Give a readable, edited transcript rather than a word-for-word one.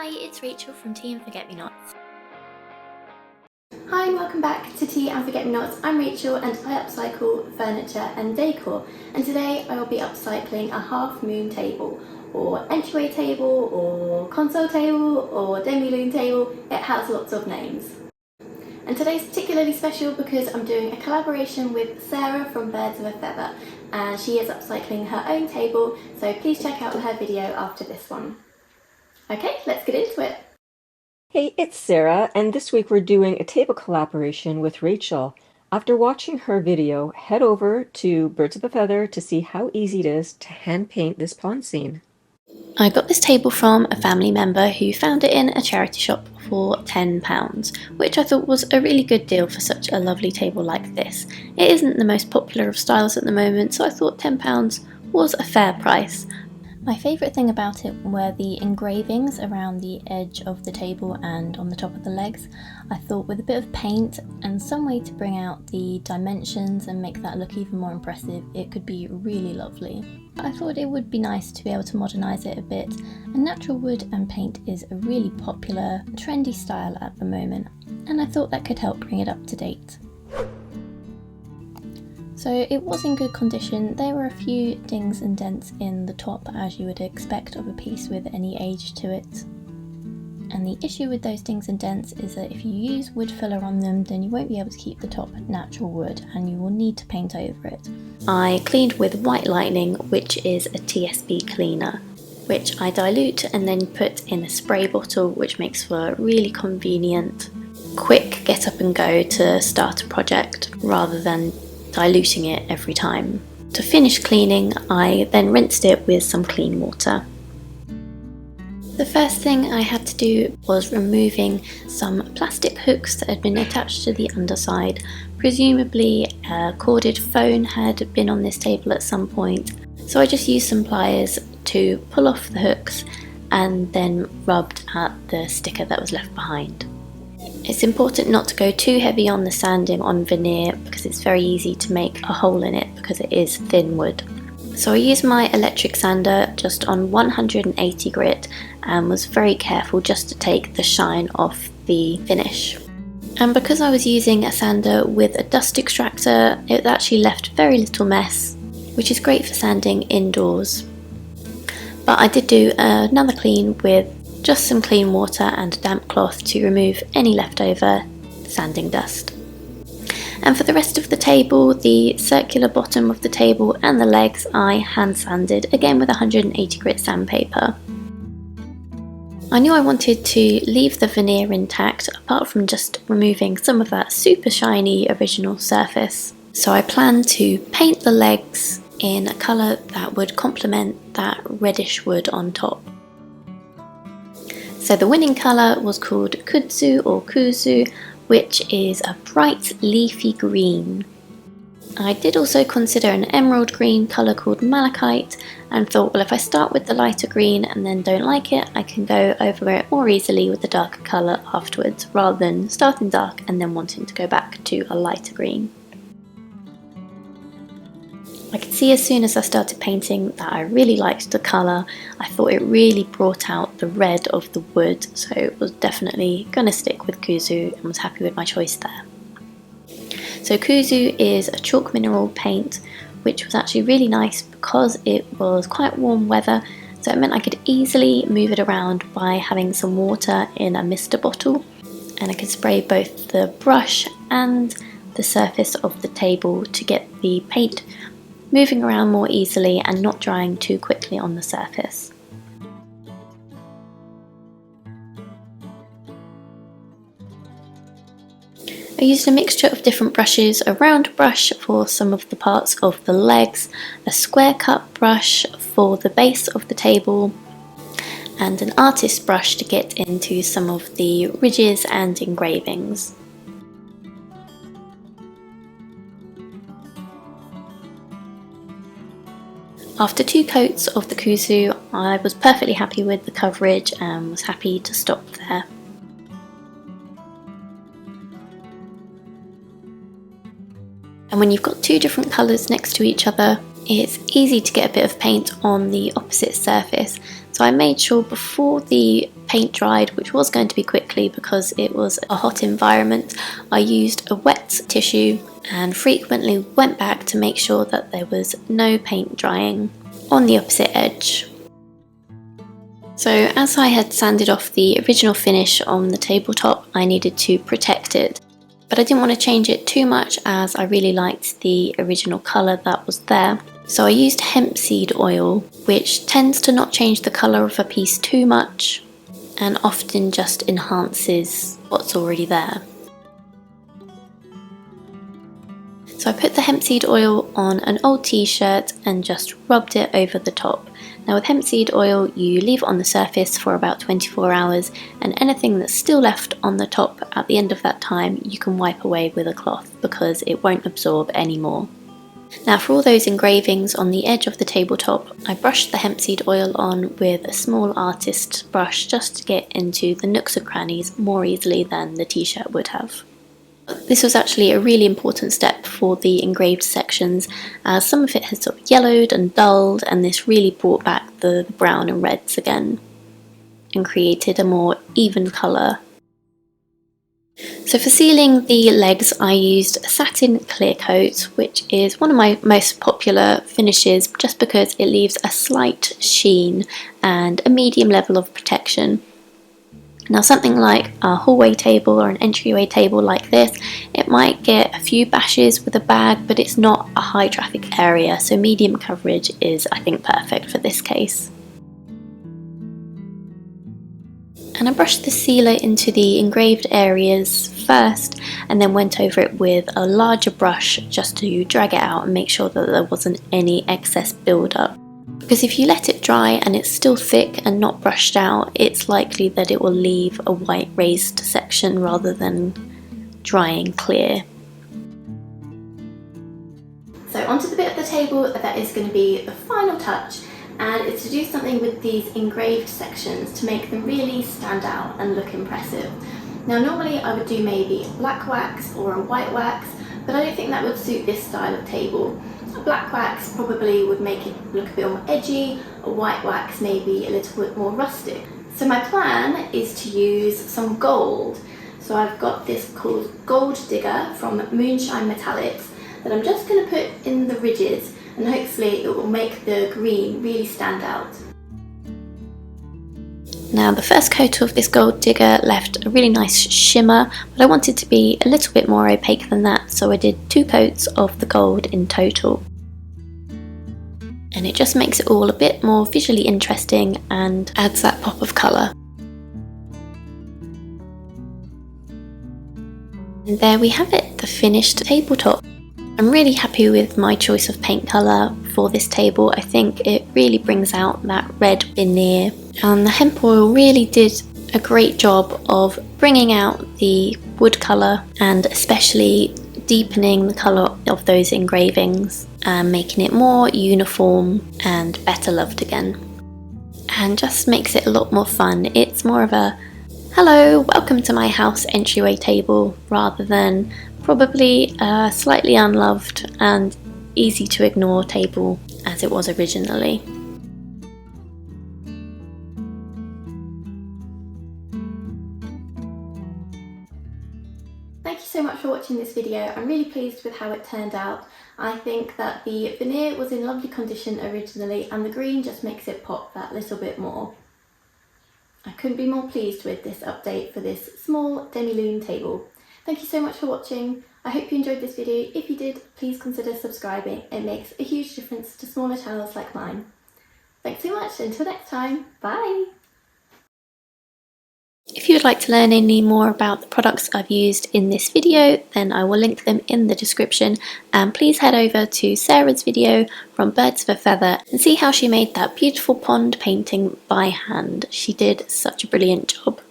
Hi, it's Rachel from Tea and Forget-Me-Nots. Hi and welcome back to Tea and Forget-Me-Nots. I'm Rachel and I upcycle furniture and decor, and today I will be upcycling a half-moon table, or entryway table, or console table, or demilune table. It has lots of names. And today's particularly special because I'm doing a collaboration with Sarah from Birds of a Feather, and she is upcycling her own table, so please check out her video after this one. Okay, let's get into it. Hey, it's Sarah, and this week we're doing a table collaboration with Rachel. After watching her video, head over to Birds of a Feather to see how easy it is to hand paint this pond scene. I got this table from a family member who found it in a charity shop for £10, which I thought was a really good deal for such a lovely table like this. It isn't the most popular of styles at the moment, so I thought £10 was a fair price. My favourite thing about it were the engravings around the edge of the table and on the top of the legs. I thought with a bit of paint and some way to bring out the dimensions and make that look even more impressive, it could be really lovely. I thought it would be nice to be able to modernise it a bit, and natural wood and paint is a really popular, trendy style at the moment, and I thought that could help bring it up to date. So it was in good condition. There were a few dings and dents in the top, as you would expect of a piece with any age to it. And the issue with those dings and dents is that if you use wood filler on them, then you won't be able to keep the top natural wood and you will need to paint over it. I cleaned with White Lightning, which is a TSB cleaner, which I dilute and then put in a spray bottle, which makes for a really convenient, quick get up and go to start a project rather than diluting it every time. To finish cleaning, I then rinsed it with some clean water. The first thing I had to do was removing some plastic hooks that had been attached to the underside. Presumably a corded phone had been on this table at some point, so I just used some pliers to pull off the hooks and then rubbed at the sticker that was left behind. It's important not to go too heavy on the sanding on veneer because it's very easy to make a hole in it because it is thin wood. So I used my electric sander just on 180 grit and was very careful just to take the shine off the finish. And because I was using a sander with a dust extractor, it actually left very little mess, which is great for sanding indoors. But I did do another clean with just some clean water and a damp cloth to remove any leftover sanding dust. And for the rest of the table, the circular bottom of the table and the legs I hand sanded, again with 180 grit sandpaper. I knew I wanted to leave the veneer intact apart from just removing some of that super shiny original surface. So I planned to paint the legs in a colour that would complement that reddish wood on top. So the winning colour was called Kudzu or Kuzu, which is a bright leafy green. I did also consider an emerald green colour called Malachite and thought, well, if I start with the lighter green and then don't like it, I can go over it more easily with the darker colour afterwards, rather than starting dark and then wanting to go back to a lighter green. I could see as soon as I started painting that I really liked the colour. I thought it really brought out the red of the wood, so it was definitely going to stick with Kuzu and was happy with my choice there. So Kuzu is a chalk mineral paint, which was actually really nice because it was quite warm weather, so it meant I could easily move it around by having some water in a mister bottle, and I could spray both the brush and the surface of the table to get the paint moving around more easily and not drying too quickly on the surface. I used a mixture of different brushes, a round brush for some of the parts of the legs, a square cut brush for the base of the table, and an artist brush to get into some of the ridges and engravings. After 2 coats of the Kuzu, I was perfectly happy with the coverage and was happy to stop there. And when you've got 2 different colours next to each other, it's easy to get a bit of paint on the opposite surface. So I made sure before the paint dried, which was going to be quickly because it was a hot environment, I used a wet tissue and frequently went back to make sure that there was no paint drying on the opposite edge. So as I had sanded off the original finish on the tabletop, I needed to protect it. But I didn't want to change it too much as I really liked the original colour that was there. So I used hemp seed oil, which tends to not change the colour of a piece too much and often just enhances what's already there. So I put the hemp seed oil on an old t-shirt and just rubbed it over the top. Now with hemp seed oil you leave it on the surface for about 24 hours and anything that's still left on the top at the end of that time you can wipe away with a cloth because it won't absorb anymore. Now for all those engravings on the edge of the tabletop, I brushed the hemp seed oil on with a small artist brush just to get into the nooks and crannies more easily than the t-shirt would have. This was actually a really important step for the engraved sections as some of it had sort of yellowed and dulled, and this really brought back the brown and reds again and created a more even colour. So for sealing the legs I used satin clear coat, which is one of my most popular finishes just because it leaves a slight sheen and a medium level of protection. Now something like a hallway table or an entryway table like this, it might get a few bashes with a bag, but it's not a high traffic area, so medium coverage is, I think, perfect for this case. And I brushed the sealer into the engraved areas first and then went over it with a larger brush just to drag it out and make sure that there wasn't any excess build-up. Because if you let it dry and it's still thick and not brushed out, it's likely that it will leave a white raised section rather than drying clear. So onto the bit of the table that is going to be the final touch, and it's to do something with these engraved sections to make them really stand out and look impressive. Now normally I would do maybe black wax or a white wax, but I don't think that would suit this style of table. A black wax probably would make it look a bit more edgy, a white wax maybe a little bit more rustic. So my plan is to use some gold. So I've got this called Gold Digger from Moonshine Metallics that I'm just going to put in the ridges, and hopefully it will make the green really stand out. Now the first coat of this Gold Digger left a really nice shimmer, but I wanted to be a little bit more opaque than that, so I did 2 coats of the gold in total. And it just makes it all a bit more visually interesting and adds that pop of colour. And there we have it, the finished tabletop. I'm really happy with my choice of paint colour for this table. I think it really brings out that red veneer, and the hemp oil really did a great job of bringing out the wood colour and especially deepening the colour of those engravings and making it more uniform and better loved again, and just makes it a lot more fun. It's more of a hello, welcome to my house entryway table rather than probably a slightly unloved and easy to ignore table as it was originally. Thank you so much for watching this video. I'm really pleased with how it turned out. I think that the veneer was in lovely condition originally and the green just makes it pop that little bit more. I couldn't be more pleased with this update for this small demilune table. Thank you so much for watching. I hope you enjoyed this video. If you did, please consider subscribing. It makes a huge difference to smaller channels like mine. Thanks so much. Until next time. Bye. If you would like to learn any more about the products I've used in this video, then I will link them in the description, and please head over to Sarah's video from Birds of a Feather and see how she made that beautiful pond painting by hand. She did such a brilliant job.